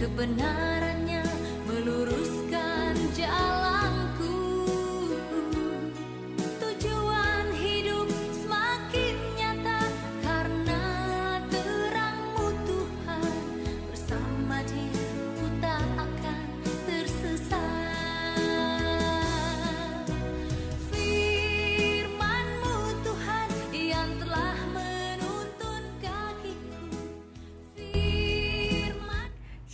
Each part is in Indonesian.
kebenarannya meluruskan jalanku. Tujuan hidup semakin nyata karena terang-Mu Tuhan. Bersama Dia ku tak akan tersesat. Firman-Mu Tuhan yang telah menuntun kakiku.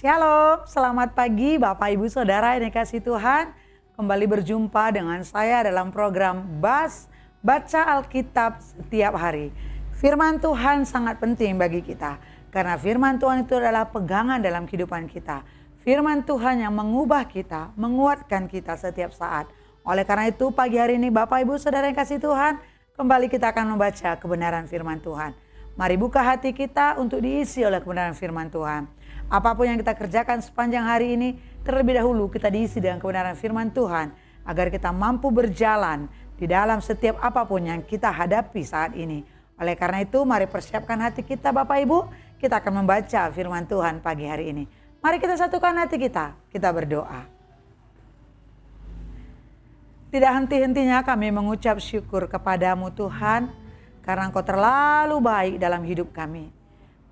Shalom, selamat pagi Bapak Ibu Saudara yang dikasihi Tuhan. Kembali berjumpa dengan saya dalam program BAS, Baca Alkitab Setiap Hari. Firman Tuhan sangat penting bagi kita, karena firman Tuhan itu adalah pegangan dalam kehidupan kita. Firman Tuhan yang mengubah kita, menguatkan kita setiap saat. Oleh karena itu pagi hari ini Bapak Ibu Saudara yang kasih Tuhan, kembali kita akan membaca kebenaran firman Tuhan. Mari buka hati kita untuk diisi oleh kebenaran firman Tuhan. Apapun yang kita kerjakan sepanjang hari ini, terlebih dahulu kita diisi dengan kebenaran firman Tuhan, agar kita mampu berjalan di dalam setiap apapun yang kita hadapi saat ini. Oleh karena itu, mari persiapkan hati kita Bapak Ibu, kita akan membaca firman Tuhan pagi hari ini. Mari kita satukan hati kita berdoa. Tidak henti-hentinya kami mengucap syukur kepadamu Tuhan, karena Engkau terlalu baik dalam hidup kami.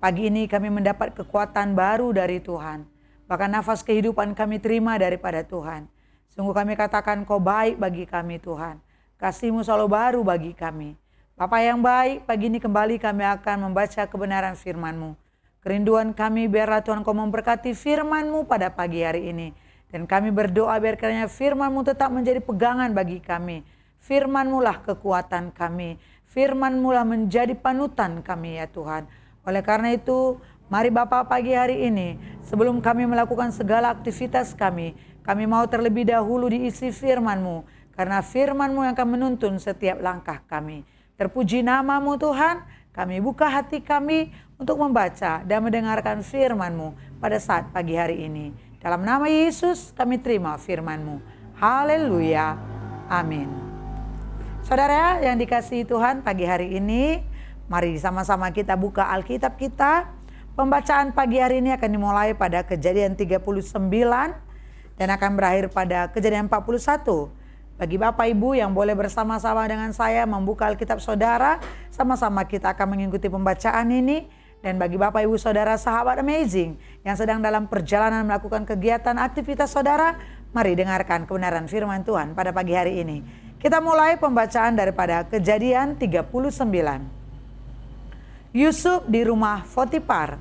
Pagi ini kami mendapat kekuatan baru dari Tuhan. Bahkan nafas kehidupan kami terima daripada Tuhan. Sungguh kami katakan Kau baik bagi kami Tuhan. Kasih-Mu selalu baru bagi kami. Bapa yang baik, pagi ini kembali kami akan membaca kebenaran firman-Mu. Kerinduan kami biarlah Tuhan Kau memberkati firman-Mu pada pagi hari ini. Dan kami berdoa biar kiranya firman-Mu tetap menjadi pegangan bagi kami. Firman-Mu lah kekuatan kami. Firman-Mu lah menjadi panutan kami ya Tuhan. Oleh karena itu, mari Bapa pagi hari ini, sebelum kami melakukan segala aktivitas kami mau terlebih dahulu diisi firman-Mu. Karena firman-Mu yang akan menuntun setiap langkah kami. Terpuji nama-Mu Tuhan, kami buka hati kami untuk membaca dan mendengarkan firman-Mu pada saat pagi hari ini. Dalam nama Yesus kami terima firman-Mu. Haleluya. Amin. Saudara yang dikasihi Tuhan, pagi hari ini mari sama-sama kita buka Alkitab kita. Pembacaan pagi hari ini akan dimulai pada Kejadian 39 dan akan berakhir pada Kejadian 41. Bagi Bapak Ibu yang boleh bersama-sama dengan saya membuka Alkitab saudara, sama-sama kita akan mengikuti pembacaan ini. Dan bagi Bapak Ibu Saudara sahabat amazing yang sedang dalam perjalanan melakukan kegiatan aktivitas saudara, mari dengarkan kebenaran firman Tuhan pada pagi hari ini. Kita mulai pembacaan daripada Kejadian 39. Yusuf di rumah Potifar.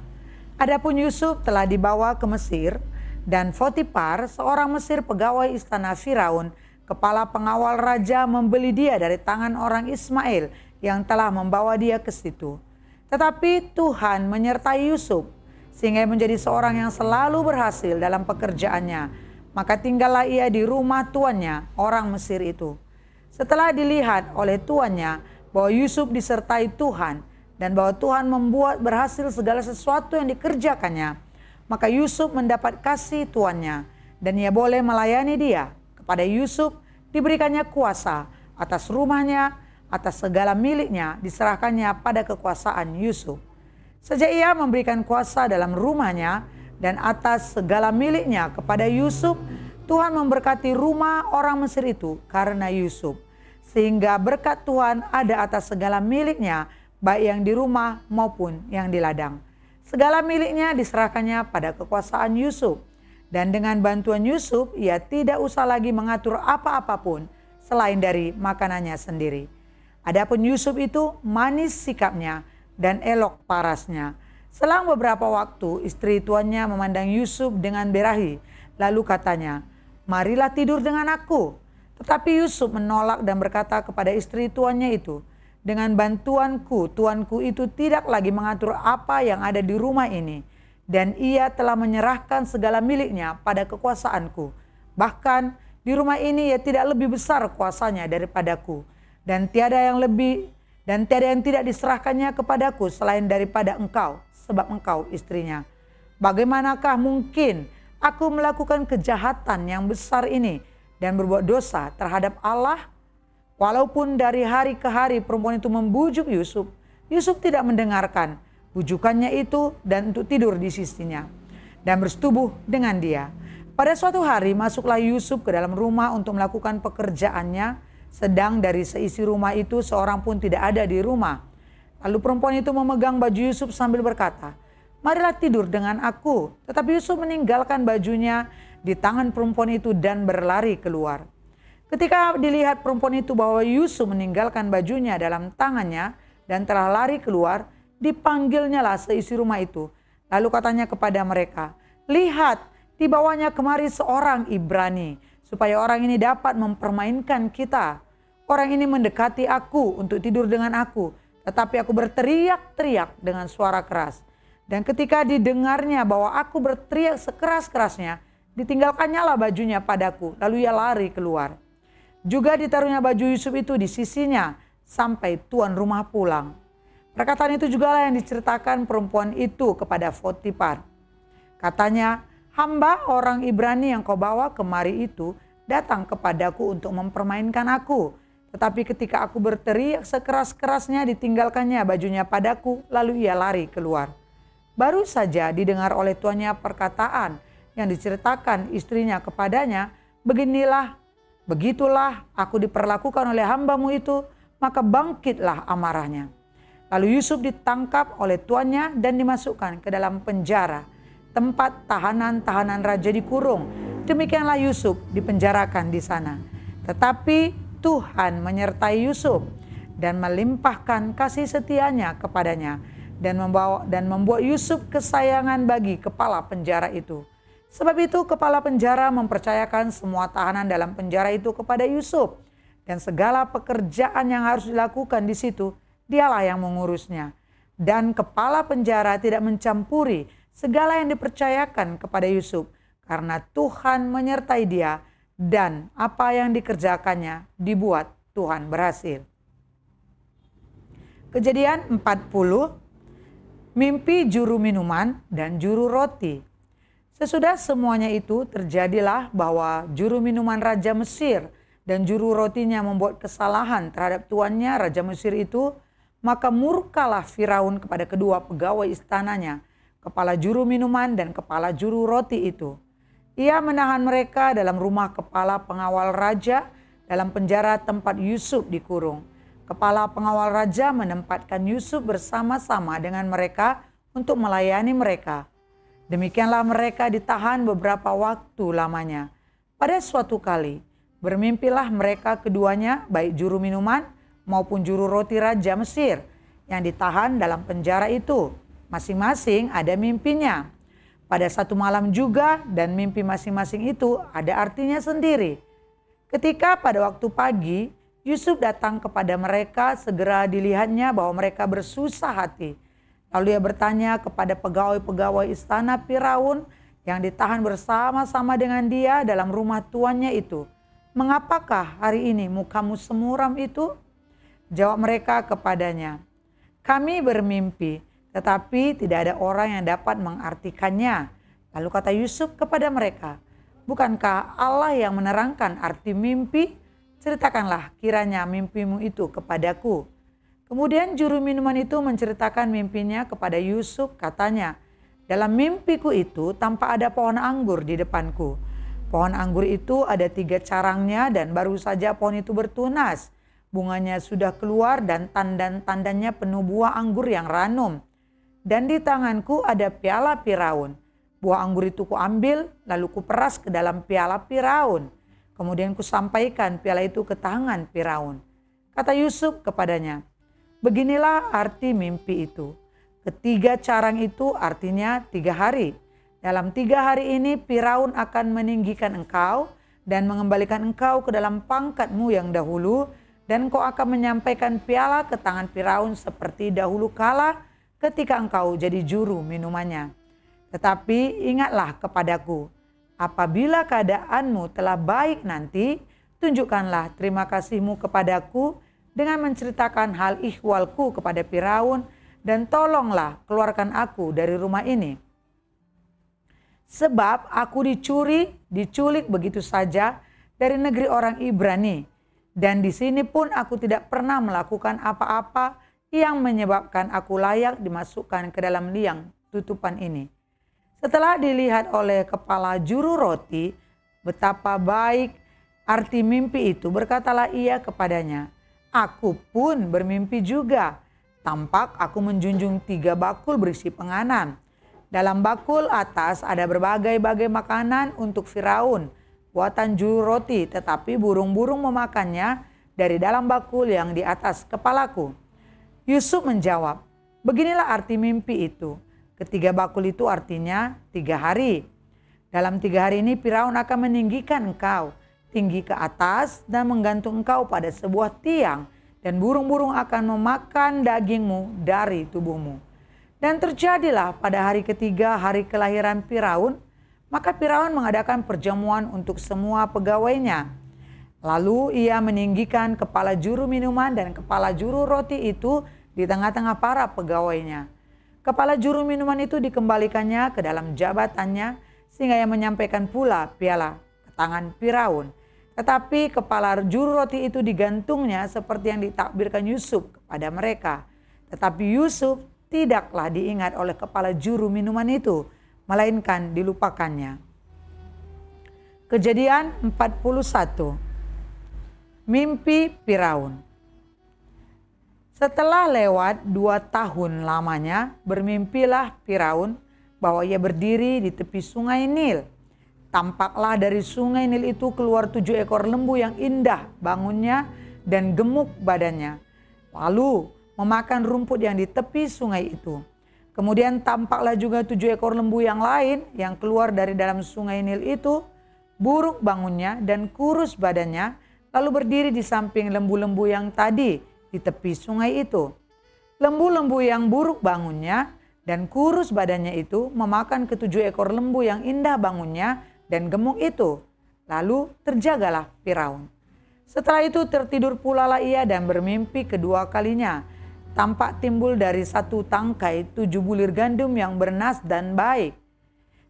Adapun Yusuf telah dibawa ke Mesir, dan Potifar, seorang Mesir pegawai istana Firaun, kepala pengawal raja, membeli dia dari tangan orang Ismail yang telah membawa dia ke situ. Tetapi Tuhan menyertai Yusuf, sehingga menjadi seorang yang selalu berhasil dalam pekerjaannya. Maka tinggallah ia di rumah tuannya, orang Mesir itu. Setelah dilihat oleh tuannya bahwa Yusuf disertai Tuhan, dan bahwa Tuhan membuat berhasil segala sesuatu yang dikerjakannya, maka Yusuf mendapat kasih tuannya, dan ia boleh melayani dia. Kepada Yusuf diberikannya kuasa atas rumahnya, atas segala miliknya diserahkannya pada kekuasaan Yusuf. Sejak ia memberikan kuasa dalam rumahnya dan atas segala miliknya kepada Yusuf, Tuhan memberkati rumah orang Mesir itu karena Yusuf. Sehingga berkat Tuhan ada atas segala miliknya, baik yang di rumah maupun yang di ladang. Segala miliknya diserahkannya pada kekuasaan Yusuf. Dan dengan bantuan Yusuf, ia tidak usah lagi mengatur apa-apapun selain dari makanannya sendiri. Adapun Yusuf itu manis sikapnya dan elok parasnya. Selang beberapa waktu, istri tuannya memandang Yusuf dengan berahi. Lalu katanya, "Marilah tidur dengan aku." Tetapi Yusuf menolak dan berkata kepada istri tuannya itu, "Dengan bantuanku, tuanku itu tidak lagi mengatur apa yang ada di rumah ini. Dan ia telah menyerahkan segala miliknya pada kekuasaanku. Bahkan di rumah ini ia tidak lebih besar kuasanya daripadaku. Dan tiada yang tidak diserahkannya kepadaku selain daripada engkau, sebab engkau istrinya. Bagaimanakah mungkin aku melakukan kejahatan yang besar ini dan berbuat dosa terhadap Allah?" Walaupun dari hari ke hari perempuan itu membujuk Yusuf, Yusuf tidak mendengarkan bujukannya itu dan untuk tidur di sisinya. dan bersetubuh dengan dia. Pada suatu hari masuklah Yusuf ke dalam rumah untuk melakukan pekerjaannya, sedang dari seisi rumah itu seorang pun tidak ada di rumah. Lalu perempuan itu memegang baju Yusuf sambil berkata, "Marilah tidur dengan aku." Tetapi Yusuf meninggalkan bajunya di tangan perempuan itu dan berlari keluar. Ketika dilihat perempuan itu bahwa Yusuf meninggalkan bajunya dalam tangannya dan telah lari keluar, dipanggilnyalah seisi rumah itu. Lalu katanya kepada mereka, "Lihat, dibawanya kemari seorang Ibrani, supaya orang ini dapat mempermainkan kita. Orang ini mendekati aku untuk tidur dengan aku, tetapi aku berteriak-teriak dengan suara keras. Dan ketika didengarnya bahwa aku berteriak sekeras-kerasnya, ditinggalkannya lah bajunya padaku, lalu ia lari keluar. Juga ditaruhnya baju Yusuf itu di sisinya sampai tuan rumah pulang." Perkataan itu juga lah yang diceritakan perempuan itu kepada Potifar. Katanya, "Hamba orang Ibrani yang kau bawa kemari itu datang kepadaku untuk mempermainkan aku. Tetapi ketika aku berteriak sekeras-kerasnya, ditinggalkannya bajunya padaku, lalu ia lari keluar." Baru saja didengar oleh tuannya perkataan yang diceritakan istrinya kepadanya, "Begitulah aku diperlakukan oleh hambamu itu," maka bangkitlah amarahnya. Lalu Yusuf ditangkap oleh tuannya dan dimasukkan ke dalam penjara, tempat tahanan-tahanan raja dikurung. Demikianlah Yusuf dipenjarakan di sana. Tetapi Tuhan menyertai Yusuf dan melimpahkan kasih setianya kepadanya dan membuat Yusuf kesayangan bagi kepala penjara itu. Sebab itu kepala penjara mempercayakan semua tahanan dalam penjara itu kepada Yusuf, dan segala pekerjaan yang harus dilakukan di situ dialah yang mengurusnya. Dan kepala penjara tidak mencampuri segala yang dipercayakan kepada Yusuf, karena Tuhan menyertai dia dan apa yang dikerjakannya dibuat Tuhan berhasil. Kejadian 40, mimpi juru minuman dan juru roti. Sesudah semuanya itu terjadilah bahwa juru minuman Raja Mesir dan juru rotinya membuat kesalahan terhadap tuannya Raja Mesir itu, maka murkalah Firaun kepada kedua pegawai istananya, kepala juru minuman dan kepala juru roti itu. Ia menahan mereka dalam rumah kepala pengawal raja, dalam penjara tempat Yusuf dikurung. Kepala pengawal raja menempatkan Yusuf bersama-sama dengan mereka untuk melayani mereka. Demikianlah mereka ditahan beberapa waktu lamanya. Pada suatu kali, bermimpilah mereka keduanya, baik juru minuman maupun juru roti Raja Mesir, yang ditahan dalam penjara itu. Masing-masing ada mimpinya. Pada satu malam juga, dan mimpi masing-masing itu ada artinya sendiri. Ketika pada waktu pagi, Yusuf datang kepada mereka, segera dilihatnya bahwa mereka bersusah hati. Lalu ia bertanya kepada pegawai-pegawai istana Firaun yang ditahan bersama-sama dengan dia dalam rumah tuannya itu, "Mengapakah hari ini mukamu semuram itu?" Jawab mereka kepadanya, "Kami bermimpi, tetapi tidak ada orang yang dapat mengartikannya." Lalu kata Yusuf kepada mereka, "Bukankah Allah yang menerangkan arti mimpi? Ceritakanlah kiranya mimpimu itu kepadaku." Kemudian juru minuman itu menceritakan mimpinya kepada Yusuf, katanya, "Dalam mimpiku itu tampak ada pohon anggur di depanku. Pohon anggur itu ada 3 carangnya dan baru saja pohon itu bertunas. Bunganya sudah keluar dan tandan-tandannya penuh buah anggur yang ranum. Dan di tanganku ada piala Firaun. Buah anggur itu kuambil, lalu kuperas ke dalam piala Firaun. Kemudian kusampaikan piala itu ke tangan Firaun." Kata Yusuf kepadanya, "Beginilah arti mimpi itu. Ketiga carang itu artinya 3 hari. Dalam 3 hari ini Firaun akan meninggikan engkau dan mengembalikan engkau ke dalam pangkatmu yang dahulu, dan engkau akan menyampaikan piala ke tangan Firaun seperti dahulu kala ketika engkau jadi juru minumannya. Tetapi ingatlah kepadaku, apabila keadaanmu telah baik nanti, tunjukkanlah terima kasihmu kepadaku dengan menceritakan hal ihwalku kepada Firaun, dan tolonglah keluarkan aku dari rumah ini. Sebab aku diculik begitu saja dari negeri orang Ibrani, dan di sini pun aku tidak pernah melakukan apa-apa yang menyebabkan aku layak dimasukkan ke dalam liang tutupan ini. Setelah dilihat oleh kepala juru roti betapa baik arti mimpi itu, berkatalah ia kepadanya, "Aku pun bermimpi juga. Tampak aku menjunjung 3 bakul berisi penganan. Dalam bakul atas ada berbagai-bagai makanan untuk Firaun, buatan juru roti, tetapi burung-burung memakannya dari dalam bakul yang di atas kepalaku." Yusuf menjawab, "Beginilah arti mimpi itu. Ketiga bakul itu artinya 3 hari. Dalam 3 hari ini Firaun akan meninggikan engkau tinggi ke atas dan menggantung engkau pada sebuah tiang, dan burung-burung akan memakan dagingmu dari tubuhmu." Dan terjadilah pada hari ketiga hari kelahiran Firaun, maka Firaun mengadakan perjamuan untuk semua pegawainya. Lalu ia meninggikan kepala juru minuman dan kepala juru roti itu di tengah-tengah para pegawainya. Kepala juru minuman itu dikembalikannya ke dalam jabatannya, sehingga ia menyampaikan pula piala ke tangan Firaun. Tetapi kepala juru roti itu digantungnya seperti yang ditakbirkan Yusuf kepada mereka. Tetapi Yusuf tidaklah diingat oleh kepala juru minuman itu, melainkan dilupakannya. Kejadian 41. Mimpi Firaun. Setelah lewat 2 tahun lamanya, bermimpilah Firaun bahwa ia berdiri di tepi sungai Nil. Tampaklah dari sungai Nil itu keluar 7 ekor lembu yang indah bangunnya dan gemuk badannya, lalu memakan rumput yang di tepi sungai itu. Kemudian tampaklah juga 7 ekor lembu yang lain yang keluar dari dalam sungai Nil itu, buruk bangunnya dan kurus badannya, lalu berdiri di samping lembu-lembu yang tadi di tepi sungai itu. Lembu-lembu yang buruk bangunnya dan kurus badannya itu memakan ke-7 ekor lembu yang indah bangunnya dan gemuk itu. Lalu terjagalah Firaun. Setelah itu tertidur pula lah ia dan bermimpi kedua kalinya. Tampak timbul dari satu tangkai 7 bulir gandum yang bernas dan baik.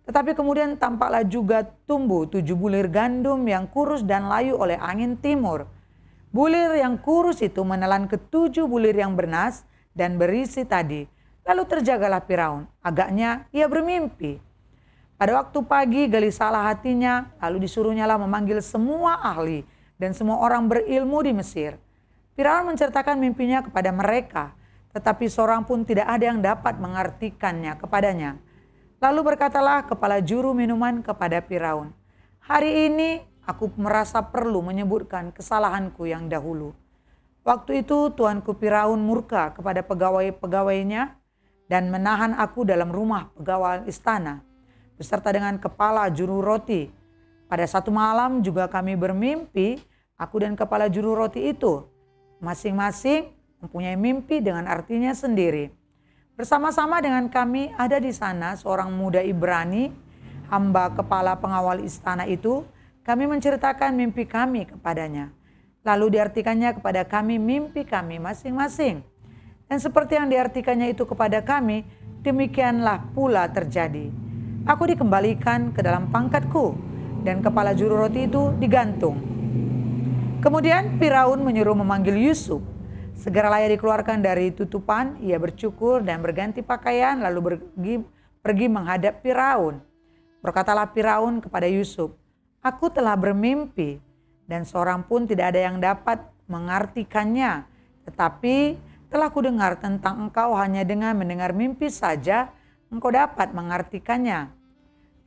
Tetapi kemudian tampaklah juga tumbuh 7 bulir gandum yang kurus dan layu oleh angin timur. Bulir yang kurus itu menelan ke-7 bulir yang bernas dan berisi tadi. Lalu terjagalah Firaun, agaknya ia bermimpi. Pada waktu pagi gelisahlah hatinya, lalu disuruhnyalah memanggil semua ahli dan semua orang berilmu di Mesir. Firaun menceritakan mimpinya kepada mereka, tetapi seorang pun tidak ada yang dapat mengartikannya kepadanya. Lalu berkatalah kepala juru minuman kepada Firaun, "Hari ini aku merasa perlu menyebutkan kesalahanku yang dahulu. Waktu itu tuanku Firaun murka kepada pegawai-pegawainya dan menahan aku dalam rumah pegawai istana, beserta dengan kepala juru roti. Pada satu malam juga kami bermimpi, aku dan kepala juru roti itu, masing-masing mempunyai mimpi dengan artinya sendiri. Bersama-sama dengan kami ada di sana seorang muda Ibrani, hamba kepala pengawal istana itu. Kami menceritakan mimpi kami kepadanya. Lalu diartikannya kepada kami mimpi kami masing-masing. Dan seperti yang diartikannya itu kepada kami, demikianlah pula terjadi. Aku dikembalikan ke dalam pangkatku dan kepala juru roti itu digantung." Kemudian Firaun menyuruh memanggil Yusuf. Segeralah ia dikeluarkan dari tutupan, ia bercukur dan berganti pakaian lalu pergi menghadap Firaun. Berkatalah Firaun kepada Yusuf, "Aku telah bermimpi dan seorang pun tidak ada yang dapat mengartikannya. Tetapi telah kudengar tentang engkau hanya dengan mendengar mimpi saja engkau dapat mengartikannya."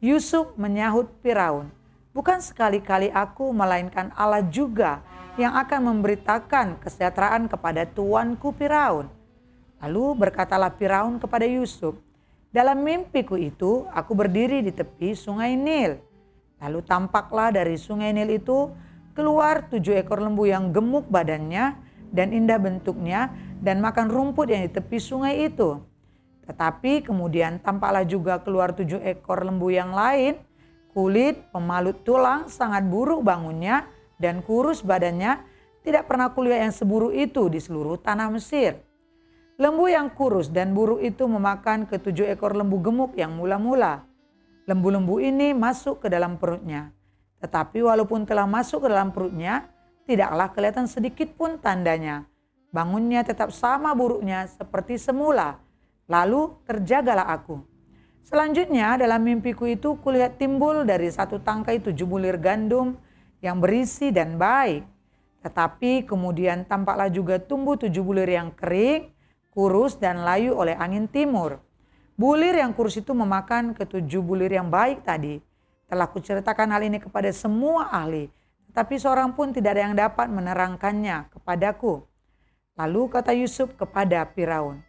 Yusuf menyahut Firaun, "Bukan sekali-kali aku melainkan Allah juga yang akan memberitakan kesejahteraan kepada tuanku Firaun." Lalu berkatalah Firaun kepada Yusuf, "Dalam mimpiku itu aku berdiri di tepi sungai Nil. Lalu tampaklah dari sungai Nil itu keluar 7 ekor lembu yang gemuk badannya dan indah bentuknya dan makan rumput yang di tepi sungai itu. Tetapi kemudian tampaklah juga keluar 7 ekor lembu yang lain, kulit, pemalut tulang, sangat buruk bangunnya dan kurus badannya, tidak pernah kulihat yang seburuk itu di seluruh tanah Mesir. Lembu yang kurus dan buruk itu memakan ke-7 ekor lembu gemuk yang mula-mula. Lembu-lembu ini masuk ke dalam perutnya. Tetapi walaupun telah masuk ke dalam perutnya, tidaklah kelihatan sedikit pun tandanya. Bangunnya tetap sama buruknya seperti semula. Lalu terjagalah aku. Selanjutnya dalam mimpiku itu kulihat timbul dari satu tangkai 7 bulir gandum yang berisi dan baik. Tetapi kemudian tampaklah juga tumbuh 7 bulir yang kering, kurus dan layu oleh angin timur. Bulir yang kurus itu memakan ke 7 bulir yang baik tadi. Telah kuceritakan hal ini kepada semua ahli, tetapi seorang pun tidak ada yang dapat menerangkannya kepadaku. Lalu kata Yusuf kepada Firaun,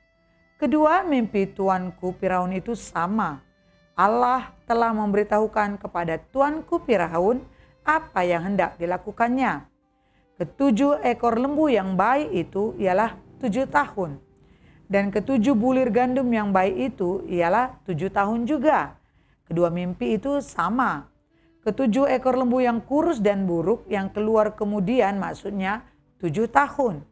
kedua mimpi tuanku Firaun itu sama. Allah telah memberitahukan kepada tuanku Firaun apa yang hendak dilakukannya. Ke-7 ekor lembu yang baik itu ialah 7 tahun. Dan ke-7 bulir gandum yang baik itu ialah 7 tahun juga. Kedua mimpi itu sama. Ke-7 ekor lembu yang kurus dan buruk yang keluar kemudian maksudnya 7 tahun.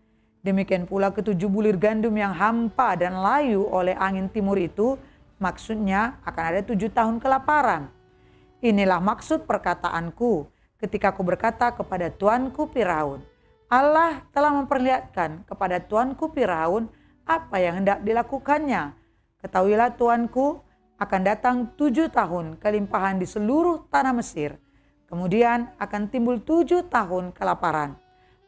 Demikian pula ke-7 bulir gandum yang hampa dan layu oleh angin timur itu maksudnya akan ada 7 tahun kelaparan. Inilah maksud perkataanku ketika aku berkata kepada tuanku Firaun, Allah telah memperlihatkan kepada tuanku Firaun apa yang hendak dilakukannya. Ketahuilah tuanku, akan datang 7 tahun kelimpahan di seluruh tanah Mesir. Kemudian akan timbul 7 tahun kelaparan.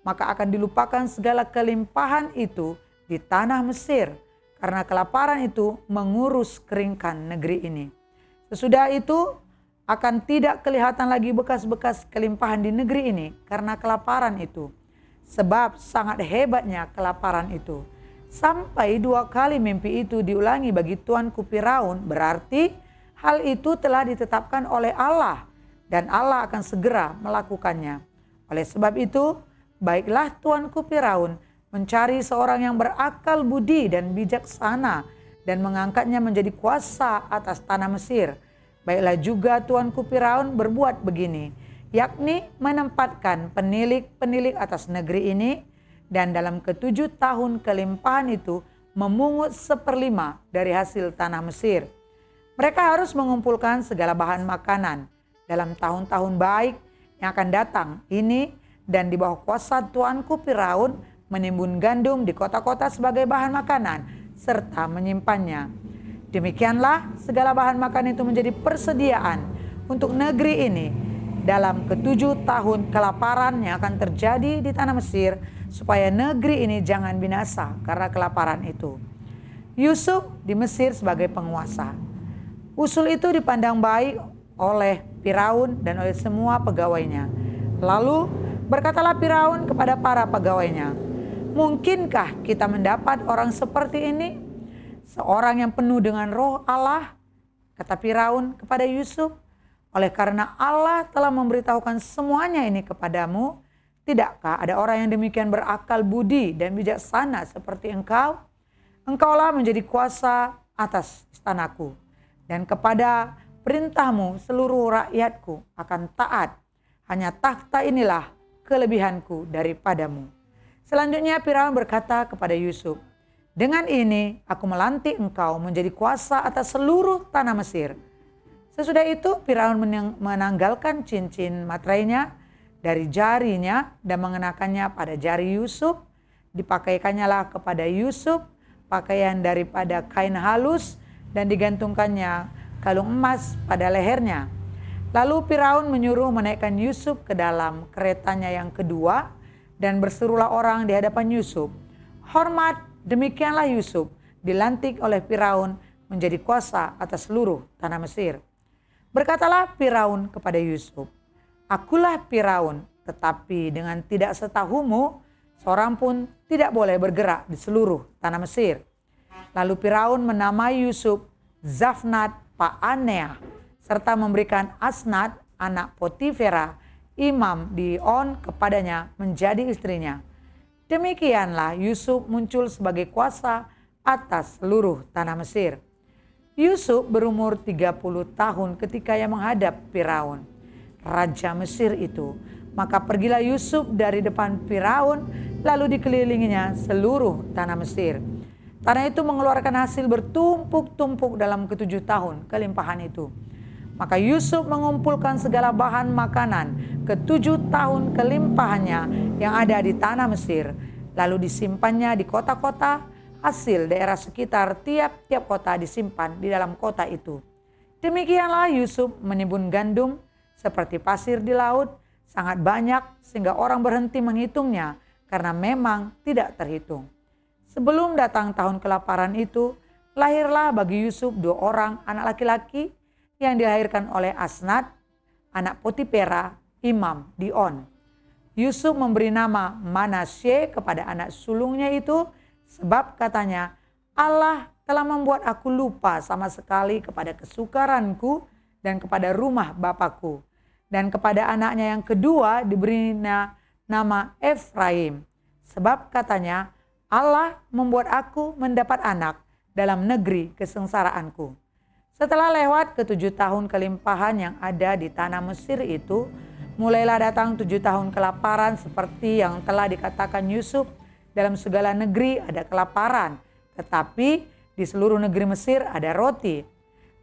Maka akan dilupakan segala kelimpahan itu di tanah Mesir. Karena kelaparan itu mengurus keringkan negeri ini. Sesudah itu akan tidak kelihatan lagi bekas-bekas kelimpahan di negeri ini karena kelaparan itu. Sebab sangat hebatnya kelaparan itu. Sampai 2 kali mimpi itu diulangi bagi tuanku Firaun, berarti hal itu telah ditetapkan oleh Allah dan Allah akan segera melakukannya. Oleh sebab itu, baiklah tuanku Firaun mencari seorang yang berakal budi dan bijaksana dan mengangkatnya menjadi kuasa atas tanah Mesir. Baiklah juga tuanku Firaun berbuat begini, yakni menempatkan penilik-penilik atas negeri ini dan dalam ke-7 tahun kelimpahan itu memungut 1/5 dari hasil tanah Mesir. Mereka harus mengumpulkan segala bahan makanan dalam tahun-tahun baik yang akan datang ini dan di bawah kuasa tuanku Firaun menimbun gandum di kota-kota sebagai bahan makanan serta menyimpannya. Demikianlah segala bahan makan itu menjadi persediaan untuk negeri ini dalam ke-7 tahun kelaparan yang akan terjadi di tanah Mesir supaya negeri ini jangan binasa karena kelaparan itu. Yusuf di Mesir sebagai penguasa. Usul itu dipandang baik oleh Firaun dan oleh semua pegawainya. Lalu berkatalah Firaun kepada para pegawainya, mungkinkah kita mendapat orang seperti ini? Seorang yang penuh dengan roh Allah, kata Firaun kepada Yusuf, oleh karena Allah telah memberitahukan semuanya ini kepadamu, tidakkah ada orang yang demikian berakal budi dan bijaksana seperti engkau? Engkaulah menjadi kuasa atas istanaku, dan kepada perintahmu seluruh rakyatku akan taat. Hanya takhta inilah kelebihanku daripadamu. Selanjutnya Firaun berkata kepada Yusuf, dengan ini aku melantik engkau menjadi kuasa atas seluruh tanah Mesir. Sesudah itu Firaun menanggalkan cincin materainya dari jarinya dan mengenakannya pada jari Yusuf. Dipakaikannya lah kepada Yusuf pakaian daripada kain halus dan digantungkannya kalung emas pada lehernya. Lalu Firaun menyuruh menaikkan Yusuf ke dalam keretanya yang kedua dan berserulah orang di hadapan Yusuf, hormat, demikianlah Yusuf dilantik oleh Firaun menjadi kuasa atas seluruh tanah Mesir. Berkatalah Firaun kepada Yusuf, akulah Firaun, tetapi dengan tidak setahumu seorang pun tidak boleh bergerak di seluruh tanah Mesir. Lalu Firaun menamai Yusuf Zafnat Paaneah serta memberikan Asnat anak Potifera imam di On kepadanya menjadi istrinya. Demikianlah Yusuf muncul sebagai kuasa atas seluruh tanah Mesir. Yusuf berumur 30 tahun ketika ia menghadap Firaun, raja Mesir itu. Maka pergilah Yusuf dari depan Firaun, lalu dikelilinginya seluruh tanah Mesir. Tanah itu mengeluarkan hasil bertumpuk-tumpuk dalam ke-7 tahun kelimpahan itu. Maka Yusuf mengumpulkan segala bahan makanan ke-7 tahun kelimpahannya yang ada di tanah Mesir. Lalu disimpannya di kota-kota, hasil daerah sekitar tiap-tiap kota disimpan di dalam kota itu. Demikianlah Yusuf menimbun gandum seperti pasir di laut, sangat banyak sehingga orang berhenti menghitungnya karena memang tidak terhitung. Sebelum datang tahun kelaparan itu, lahirlah bagi Yusuf 2 orang anak laki-laki yang dilahirkan oleh Asnat, anak Potipera, imam di On. Yusuf memberi nama Manasye kepada anak sulungnya itu sebab katanya, Allah telah membuat aku lupa sama sekali kepada kesukaranku dan kepada rumah bapakku. Dan kepada anaknya yang kedua diberi nama Efraim. Sebab katanya, Allah membuat aku mendapat anak dalam negeri kesengsaraanku. Setelah lewat ke-7 tahun kelimpahan yang ada di tanah Mesir itu, mulailah datang 7 tahun kelaparan seperti yang telah dikatakan Yusuf, dalam segala negeri ada kelaparan, tetapi di seluruh negeri Mesir ada roti.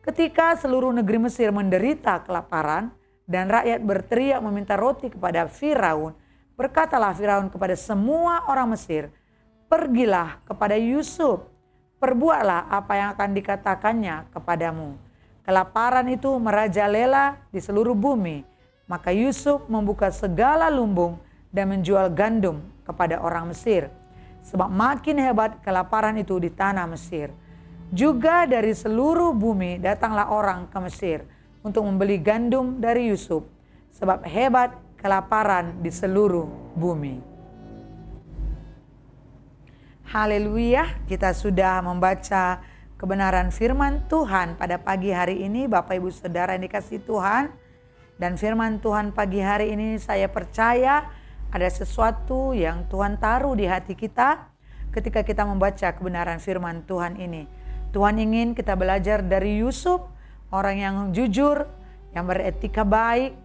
Ketika seluruh negeri Mesir menderita kelaparan dan rakyat berteriak meminta roti kepada Firaun, berkatalah Firaun kepada semua orang Mesir, pergilah kepada Yusuf, perbuatlah apa yang akan dikatakannya kepadamu. Kelaparan itu merajalela di seluruh bumi. Maka Yusuf membuka segala lumbung dan menjual gandum kepada orang Mesir. Sebab makin hebat kelaparan itu di tanah Mesir. Juga dari seluruh bumi datanglah orang ke Mesir untuk membeli gandum dari Yusuf. Sebab hebat kelaparan di seluruh bumi. Haleluya, kita sudah membaca kebenaran firman Tuhan pada pagi hari ini, Bapak Ibu Saudara yang dikasihi Tuhan. Dan firman Tuhan pagi hari ini saya percaya ada sesuatu yang Tuhan taruh di hati kita ketika kita membaca kebenaran firman Tuhan ini. Tuhan ingin kita belajar dari Yusuf, orang yang jujur, yang beretika baik.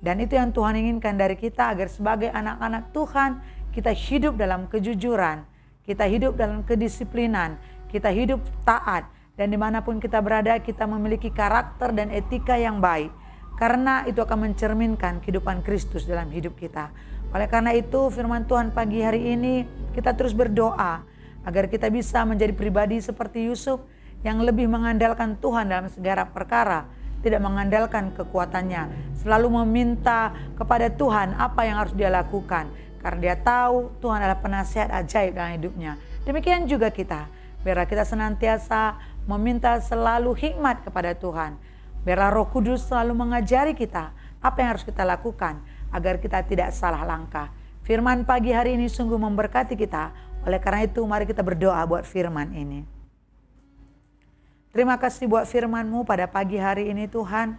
Dan itu yang Tuhan inginkan dari kita agar sebagai anak-anak Tuhan kita hidup dalam kejujuran, kita hidup dalam kedisiplinan, kita hidup taat. Dan dimanapun kita berada kita memiliki karakter dan etika yang baik. Karena itu akan mencerminkan kehidupan Kristus dalam hidup kita. Oleh karena itu firman Tuhan pagi hari ini kita terus berdoa agar kita bisa menjadi pribadi seperti Yusuf yang lebih mengandalkan Tuhan dalam segala perkara, tidak mengandalkan kekuatannya, selalu meminta kepada Tuhan apa yang harus dia lakukan karena dia tahu Tuhan adalah penasihat ajaib dalam hidupnya. Demikian juga kita, biarlah kita senantiasa meminta selalu hikmat kepada Tuhan. Biarlah Roh Kudus selalu mengajari kita apa yang harus kita lakukan agar kita tidak salah langkah. Firman pagi hari ini sungguh memberkati kita. Oleh karena itu mari kita berdoa buat firman ini. Terima kasih buat firman-Mu pada pagi hari ini Tuhan.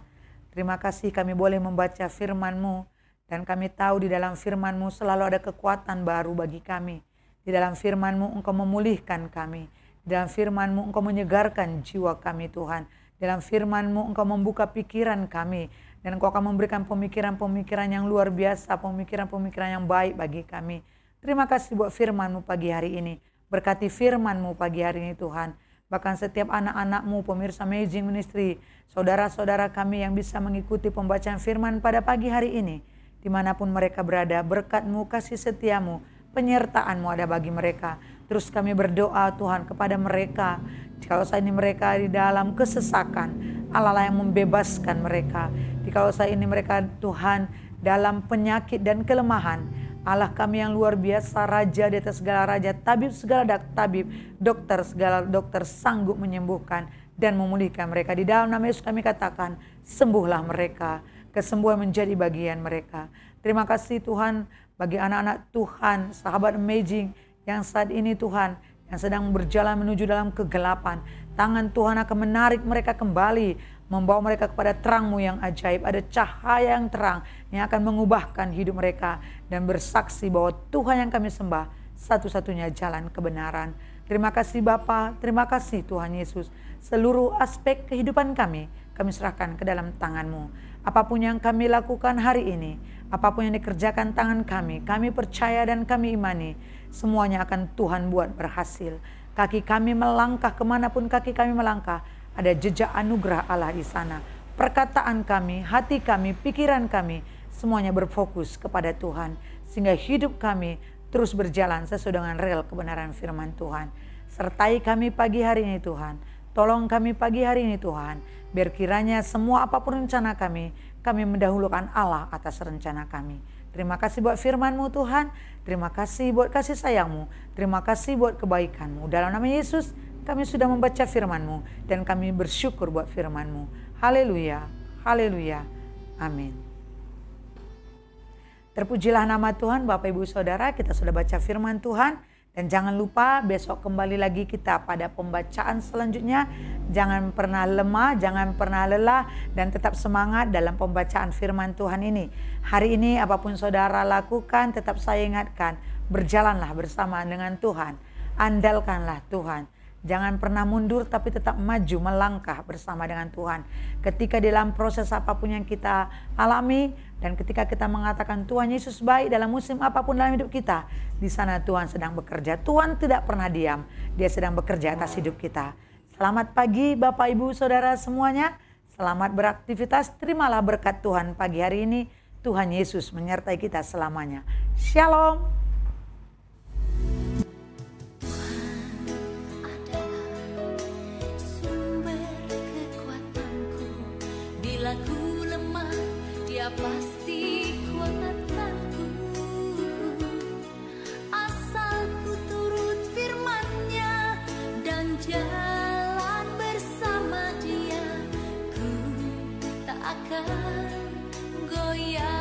Terima kasih kami boleh membaca firman-Mu. Dan kami tahu di dalam firman-Mu selalu ada kekuatan baru bagi kami. Di dalam firman-Mu Engkau memulihkan kami. Di dalam firman-Mu Engkau menyegarkan jiwa kami Tuhan. Dalam firman-Mu Engkau membuka pikiran kami. Dan Engkau akan memberikan pemikiran-pemikiran yang luar biasa. Pemikiran-pemikiran yang baik bagi kami. Terima kasih buat firman-Mu pagi hari ini. Berkati firman-Mu pagi hari ini Tuhan. Bahkan setiap anak-anak-Mu pemirsa Amazing Ministry. Saudara-saudara kami yang bisa mengikuti pembacaan firman pada pagi hari ini. Dimanapun mereka berada, berkat-Mu, kasih setia-Mu, penyertaan-Mu ada bagi mereka. Terus kami berdoa Tuhan kepada mereka. Kalau saat ini mereka di dalam kesesakan, Allah lah yang membebaskan mereka. Kalau saat ini mereka Tuhan dalam penyakit dan kelemahan, Allah kami yang luar biasa, Raja di atas segala raja, tabib segala tabib, dokter segala dokter sanggup menyembuhkan dan memulihkan mereka. Di dalam nama Yesus kami katakan, sembuhlah mereka. Kesembuhan menjadi bagian mereka. Terima kasih Tuhan bagi anak-anak Tuhan, sahabat Amazing yang saat ini Tuhan, yang sedang berjalan menuju dalam kegelapan. Tangan Tuhan akan menarik mereka kembali, membawa mereka kepada terang-Mu yang ajaib. Ada cahaya yang terang yang akan mengubahkan hidup mereka dan bersaksi bahwa Tuhan yang kami sembah satu-satunya jalan kebenaran. Terima kasih Bapa, terima kasih Tuhan Yesus. Seluruh aspek kehidupan kami serahkan ke dalam tangan-Mu. Apapun yang kami lakukan hari ini, apapun yang dikerjakan tangan kami percaya dan kami imani, semuanya akan Tuhan buat berhasil. Kaki kami melangkah kemanapun kaki kami melangkah, ada jejak anugerah Allah di sana. Perkataan kami, hati kami, pikiran kami, semuanya berfokus kepada Tuhan. Sehingga hidup kami terus berjalan sesuai dengan rel kebenaran firman Tuhan. Sertai kami pagi hari ini Tuhan. Tolong kami pagi hari ini Tuhan. Biar kiranya semua apapun rencana kami mendahulukan Allah atas rencana kami. Terima kasih buat firman-Mu Tuhan, terima kasih buat kasih sayang-Mu, terima kasih buat kebaikan-Mu. Dalam nama Yesus kami sudah membaca firman-Mu dan kami bersyukur buat firman-Mu. Haleluya, haleluya, amin. Terpujilah nama Tuhan. Bapak Ibu Saudara, kita sudah baca firman Tuhan. Dan jangan lupa besok kembali lagi kita pada pembacaan selanjutnya. Jangan pernah lemah, jangan pernah lelah, dan tetap semangat dalam pembacaan firman Tuhan ini. Hari ini apapun saudara lakukan, tetap saya ingatkan, berjalanlah bersama dengan Tuhan. Andalkanlah Tuhan. Jangan pernah mundur tapi tetap maju melangkah bersama dengan Tuhan. Ketika dalam proses apapun yang kita alami dan ketika kita mengatakan Tuhan Yesus baik dalam musim apapun dalam hidup kita, di sana Tuhan sedang bekerja. Tuhan tidak pernah diam, Dia sedang bekerja atas hidup kita. Selamat pagi Bapak Ibu Saudara semuanya. Selamat beraktivitas, terimalah berkat Tuhan pagi hari ini. Tuhan Yesus menyertai kita selamanya. Shalom. Ku lemah, Dia pasti kuatkanku. Asal ku turut firman-Nya dan jalan bersama Dia, ku tak akan goyah.